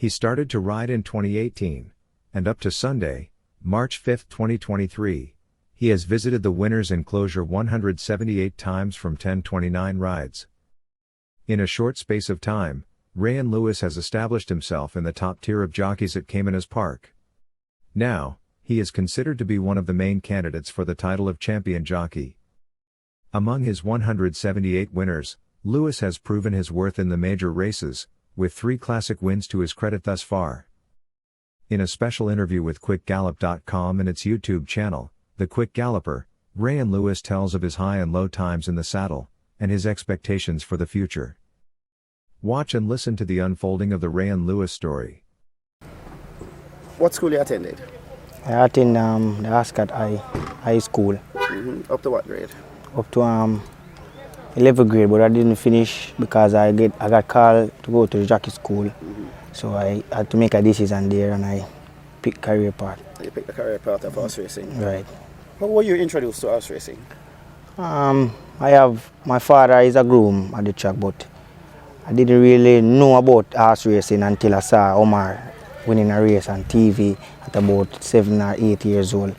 He started to ride in 2018, and up to Sunday, March 5, 2023, he has visited the winner's enclosure 178 times from 1029 rides. In a short space of time, Reyan Lewis has established himself in the top tier of jockeys at Caymanas Park. Now, he is considered to be one of the main candidates for the title of champion jockey. Among his 178 winners, Lewis has proven his worth in the major races, with 3 classic wins to his credit thus far. In a special interview with QuickGallop.com and its YouTube channel, The Quick Galloper, Reyan Lewis tells of his high and low times in the saddle, and his expectations for the future. Watch and listen to the unfolding of the Reyan Lewis story. What school you attended? I attend the Ascot High School. Up to what grade? Up to 11th grade, but I didn't finish because I got called to go to the jockey school. So I had to make a decision there, and I picked career path. You picked the career path of horse racing? Right. How were you introduced to horse racing? My father is a groom at the track, but I didn't really know about horse racing until I saw Omar winning a race on TV at about 7 or 8 years old,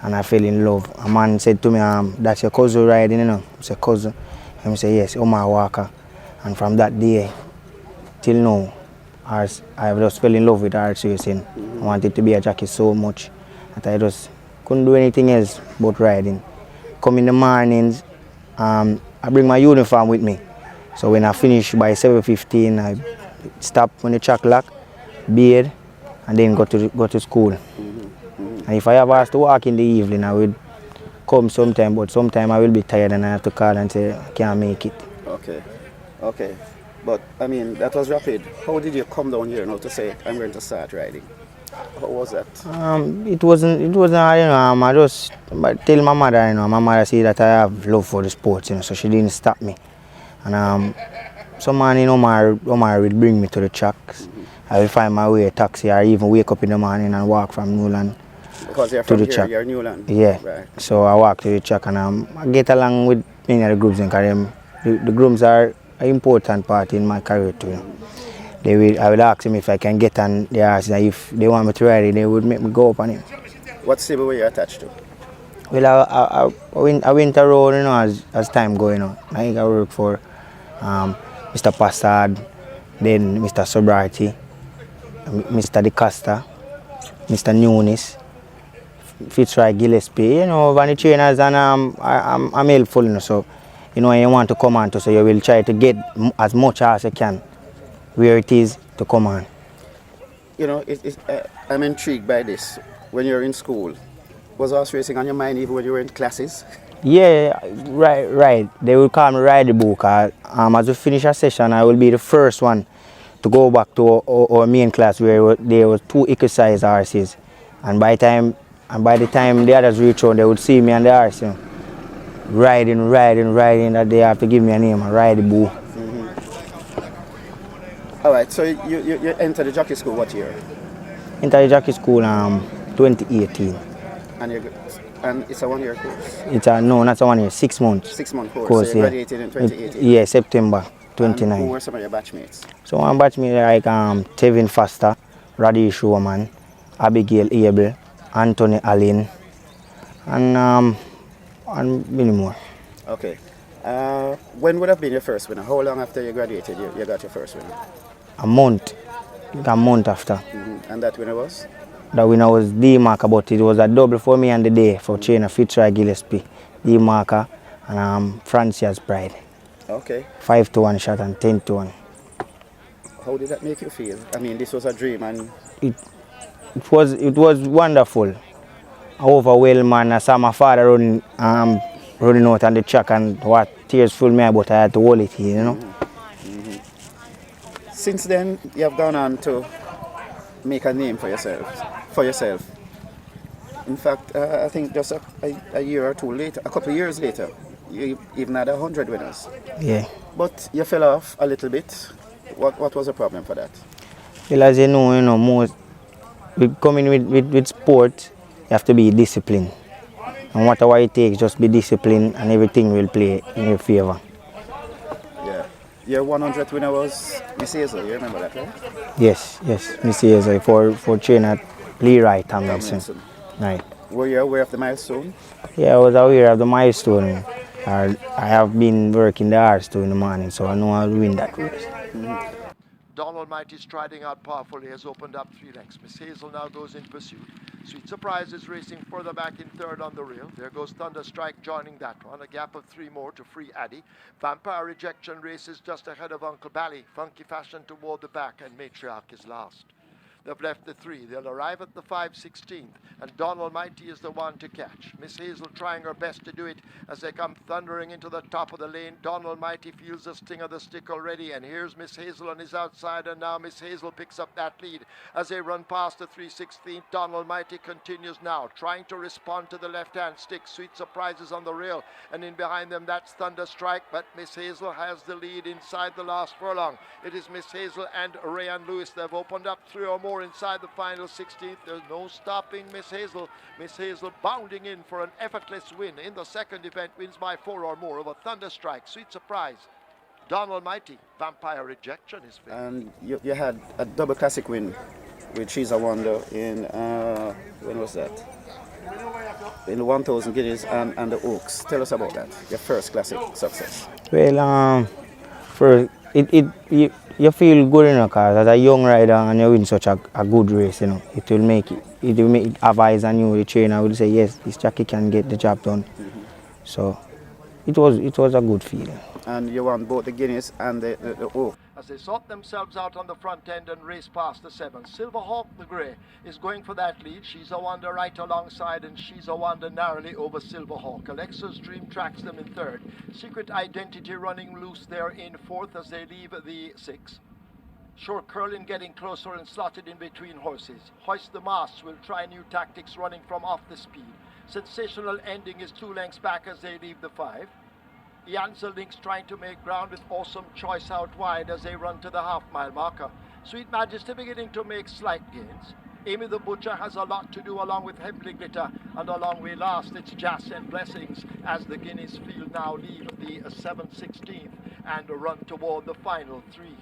and I fell in love. A man said to me, "That's your cousin riding, you know?" I said, "Cousin?" And I said, "Yes, Omar Walker." And from that day till now, I just fell in love with horse racing. I wanted to be a jockey so much that I just couldn't do anything else but riding. Come in the mornings, I bring my uniform with me. So when I finish by 7:15, I stop when the track lock, bathe, and then go to school. And if I have asked to walk in the evening, I would come sometime, but sometime I will be tired and I have to call and say I can't make it. Okay. But I mean, that was rapid. How did you come down here now to say I'm going to start riding? How was that? It wasn't, you know, I just tell my mother, you know, my mother said that I have love for the sports, you know, so she didn't stop me. And some man in Omar would bring me to the tracks. I will find my way a taxi or even wake up in the morning and walk from Newland because you're to from the here, track. you're Newland? Yeah. Right. So I walk to the track and I get along with many of the grooms, because the grooms are an important part in my career too. You know. I will ask them if I can get on the horse, and if they want me to ride it, they would make me go up on it. What stable were you attached to? Well, I went around, you know, as time going on. I work for Mr. Passard, then Mr. Sobriety, Mr. DeCosta, Mr. Nunes, Fitzroy Gillespie, you know, van the trainers, and I'm helpful, you know, so, you know, when you want to come on to, so you will try to get as much as you can where it is to come on. You know, I'm intrigued by this. When you're in school, was horse racing on your mind even when you were in classes? Yeah, right. They will call me ride the book. As we finish a session, I will be the first one to go back to our main class where there were 2 equal-size horses. And by the time the others reach home, they would see me on the horse, you know, riding, that they have to give me a name, Ride the Boo. All right, so you entered the jockey school what year? Entered the jockey school 2018. And it's a 1-year course? It's not a 1 year, 6 months. 6-month course, so you graduated in 2018? Yeah, September 29. And who were some of your batchmates? So my batchmates like Tevin Foster, Radish Roman, Abigail Abel, Anthony Allen, and many more. Okay. When would have been your first winner? How long after you graduated you got your first winner? A month after. And that winner was? The winner was D Marker, but it was a double for me and the day for trainer Fitzroy Gillespie, D Marker, and Francia's Bride. Okay. 5-1 shot and 10-1. How did that make you feel? I mean, this was a dream, and it was wonderful. Overwhelmed, man. I saw my father running out on the track, and what tears filled me, but I had to hold it, you know. Since then, you have gone on to make a name for yourself. In fact, I think just a year or two later, a couple of years later, you even had 100 winners. Yeah. But you fell off a little bit. What was the problem for that? Well, as you know, most coming with sport, you have to be disciplined. And whatever it takes, just be disciplined, and everything will play in your favor. Yeah. Your 100th winner was Miss Hazel, you remember that, right? Yes, Miss Hazel for trainer Leroy Tomlinson. Tomlinson. Right. Were you aware of the milestone? Yeah, I was aware of the milestone. I have been working the hours too in the morning, so I know I'll win that race. Don Almighty striding out powerfully has opened up 3 lengths. Miss Hazel now goes in pursuit. Sweet Surprise is racing further back in third on the rail. There goes Thunder Strike joining that one. A gap of 3 more to Free Addy. Vampire Rejection races just ahead of Uncle Bally. Funky Fashion toward the back, and Matriarch is last. They've left the 3. They'll arrive at the 5/16th, and Don Almighty is the one to catch. Miss Hazel trying her best to do it as they come thundering into the top of the lane. Don Almighty feels the sting of the stick already, and here's Miss Hazel on his outside, and now Miss Hazel picks up that lead as they run past the 3/16th. Don Almighty continues now, trying to respond to the left-hand stick. Sweet Surprises on the rail, and in behind them that's Thunder Strike, but Miss Hazel has the lead inside the last furlong. It is Miss Hazel and Reyan Lewis. They've opened up 3 or more inside the final 16th. There's no stopping Miss Hazel. Miss Hazel bounding in for an effortless win. In the second event, wins by 4 or more over Thunder Strike, Sweet Surprise, Don Almighty, Vampire Rejection is favored. And you had a double classic win with She's a Wonder in, when was that? In the 1,000 guineas and the Oaks. Tell us about that, your first classic success. Well, you feel good, you know, because as a young rider and you win such a good race, you know, it will make have eyes on you. The trainer will say, yes, this jockey can get the job done. So it was a good feeling. And you won both the guineas and the Oak. As they sort themselves out on the front end and race past the 7. Silverhawk the Grey is going for that lead. She's a Wonder right alongside, and She's a Wonder narrowly over Silverhawk. Alexa's Dream tracks them in third. Secret Identity running loose there in fourth as they leave the 6. Sure Curlin getting closer and slotted in between horses. Hoist the Masts will try new tactics running from off the speed. Sensational Ending is 2 lengths back as they leave the 5. Janza Links trying to make ground with Awesome Choice out wide as they run to the half-mile marker. Sweet Majesty beginning to make slight gains. Amy the Butcher has a lot to do along with Heavenly Glitter, and a long way last it's Jas and Blessings as the Guineas field now leave the 7/16th and run toward the final 3.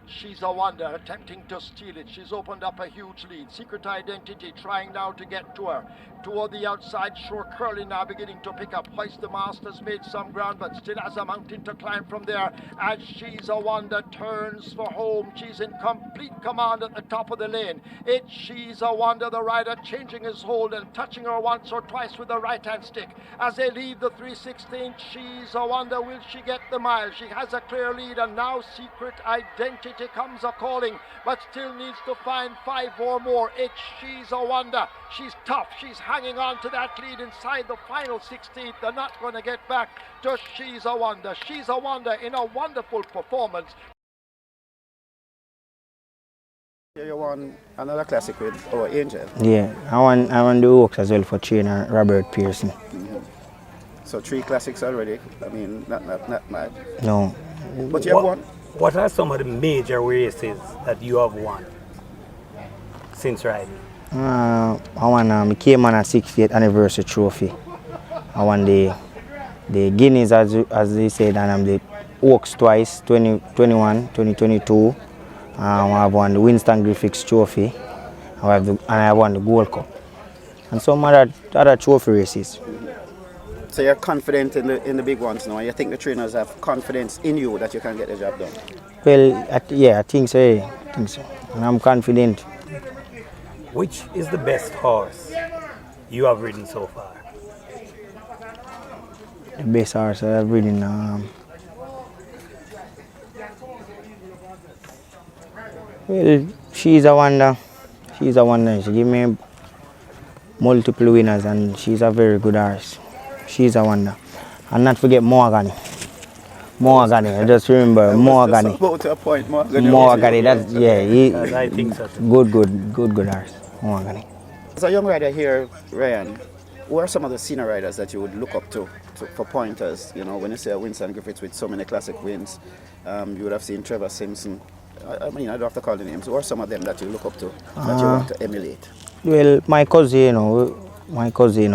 She's a Wonder attempting to steal it. She's opened up a huge lead. Secret Identity trying now to get to her. Toward the outside, Sure Curly now beginning to pick up. Hoist the Masters made some ground, but still has a mountain to climb from there. As She's a Wonder turns for home. She's in complete command at the top of the lane. It's She's a Wonder, the rider changing his hold and touching her once or twice with the right-hand stick. As they leave the 3/16, She's a Wonder. Will she get the mile? She has a clear lead, and now Secret Identity comes a calling, but still needs to find 5 or more. It's She's a Wonder. She's tough. She's hanging on to that lead inside the final 16th. They're not going to get back to She's a Wonder. She's a Wonder in a wonderful performance. You won another classic with our Angel. Yeah, I won the Oaks as well for trainer Robert Pearson. So 3 classics already. I mean, not bad. No. But you have won. What are some of the major races that you have won since riding? I won Caymanas 60th anniversary trophy. I won the Guineas as they said, and the Oaks twice, 2021, 2022. I have won the Winston Griffiths trophy. And I won the Gold Cup. And some other trophy races. So you're confident in the big ones now, and you think the trainers have confidence in you that you can get the job done? Well, I think so. And I'm confident. Which is the best horse you have ridden so far? The best horse I've ridden. Well, She's a Wonder. She's a Wonder. She gave me multiple winners, and she's a very good horse. She's a Wonder. And not forget Morgan. I just remember Morgan. About to a point, Morgan. That's I think so. Good horse. Morgan. As a young rider here, Ryan, who are some of the senior riders that you would look up to for pointers? You know, when you say Winston Griffiths with so many classic wins, you would have seen Trevor Simpson. I mean, I don't have to call the names. Who are some of them that you look up to, that you want to emulate? Well, my cousin,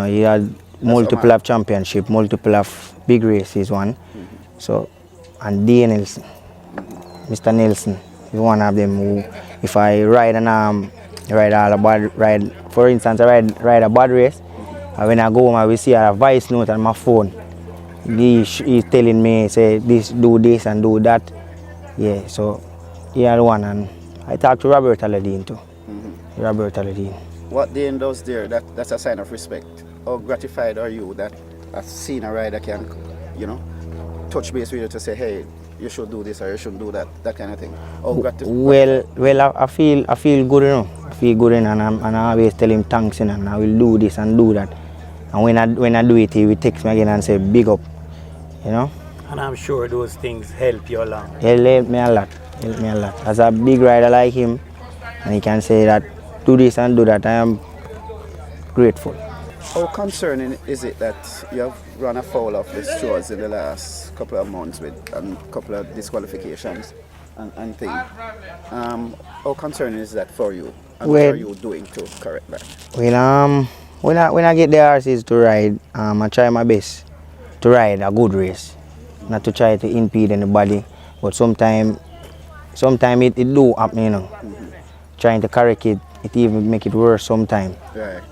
he had multiple of championship, multiple of big races won. So, and Danielson. Mr. Nelson is one of them who, if I ride ride, for instance, I ride a bad race, and when I go home, I will see a voice note on my phone. He's telling me, say, do this and do that. Yeah, so he had one, and I talked to Robert Aladine too. Robert Aladine. What Dane does there, that's a sign of respect. How gratified are you that a senior rider can, you know, touch base with you to say, hey, you should do this or you shouldn't do that kind of thing? Well, I feel good, you know. I feel good, and I always tell him thanks, and I will do this and do that. And when I do it, he will text me again and say, big up, you know. And I'm sure those things help you along. He'll help me a lot. As a big rider like him, and he can say that, do this and do that, I am grateful. How concerning is it that you have run afoul of the Stewards in the last couple of months with a couple of disqualifications and things? How concerning is that for you? And what are you doing to correct that? Well, when I get the horses to ride, I try my best to ride a good race, not to try to impede anybody. But sometimes it do happen, you know. Trying to correct it, it even make it worse sometimes. Right.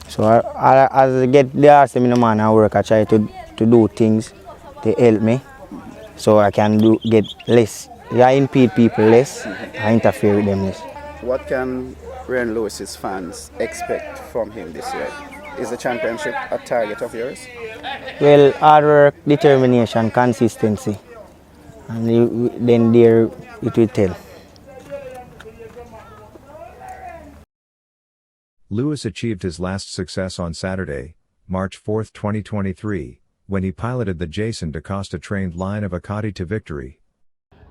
So as I get the horse in the man I work, I try to do things to help me, so I can get less. I impede people less, I interfere with them less. What can Reyan Lewis's fans expect from him this year? Is the championship a target of yours? Well, hard work, determination, consistency, and then there it will tell. Lewis achieved his last success on Saturday, March 4, 2023, when he piloted the Jason DaCosta-trained line of Acati to victory.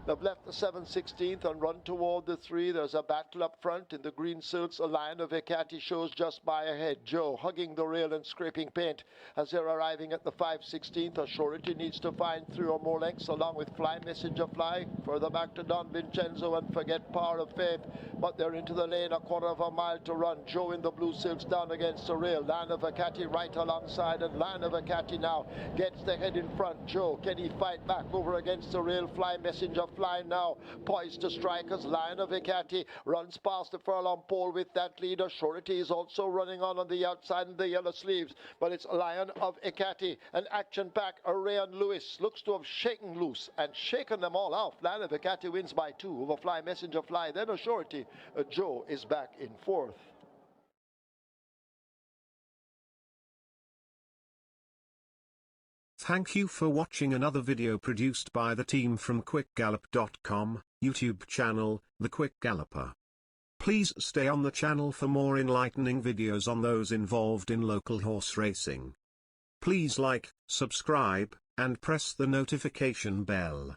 They've left the 7/16th and run toward the 3. There's a battle up front in the green silks. A line of Acati shows just by ahead. Joe hugging the rail and scraping paint as they're arriving at the 5/16th. A surety needs to find 3 or more lengths along with Fly Messenger Fly. Further back to Don Vincenzo and Forget Power of Faith. But they're into the lane, a quarter of a mile to run. Joe in the blue silks down against the rail. Line of Acati right alongside, and Line of Acati now gets the head in front. Joe, can he fight back over against the rail? Fly Messenger Fly now poised to strike as Lion of Acati runs past the furlong pole with that leader. Surety is also running on the outside in the yellow sleeves, but it's Lion of Acati, an action pack. Reyan Lewis looks to have shaken loose and shaken them all out. Lion of Acati wins by 2 over Fly Messenger Fly. Then a surety. Joe is back in 4th. Thank you for watching another video produced by the team from QuickGallop.com, YouTube channel, The Quick Galloper. Please stay on the channel for more enlightening videos on those involved in local horse racing. Please like, subscribe, and press the notification bell.